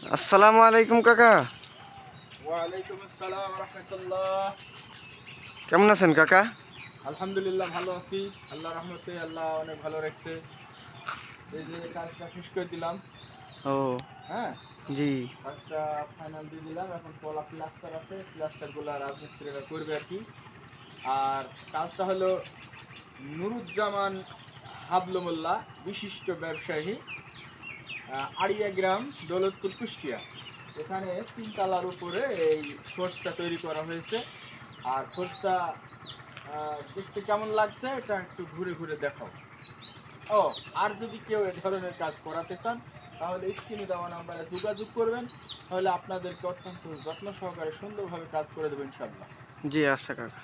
আসসালামু আলাইকুম কাকা। ওয়ালাইকুম আসসালাম রাহমাতুল্লাহ। কেমন আছেন কাকা? আলহামদুলিল্লাহ ভালো আছি, আল্লাহ রহমতে। আল্লাহ অনেক ভালো রাখছে। এই যে কাজটা শেষ করে দিলাম। ও হ্যাঁ, জি। কাজটা ফাইনাল দিয়ে দিলাম। এখন পলা প্লাস্টার আছে, প্লাস্টারগুলো রাজমিস্ত্রিরা করবে আর কি। আর কাজটা হলো নুরুজ্জামান হাবলু মোল্লা, বিশিষ্ট ব্যবসায়ী, আড়িয়া গ্রাম, দৌলতপুর, কুষ্টিয়া। এখানে তিনতলার উপরে এই ফোর্সটা তৈরি করা হয়েছে। আর ফোর্সটা দেখতে কেমন লাগছে এটা একটু ঘুরে ঘুরে দেখাও। ও, আর যদি কেউ এ ধরনের কাজ করাতে চান তাহলে স্ক্রিনে দেওয়া নাম্বারে যোগাযোগ করবেন। তাহলে আপনাদেরকে অত্যন্ত যত্ন সহকারে সুন্দরভাবে কাজ করে দেবেন ইনশাআল্লাহ। জি আচ্ছা কাকা।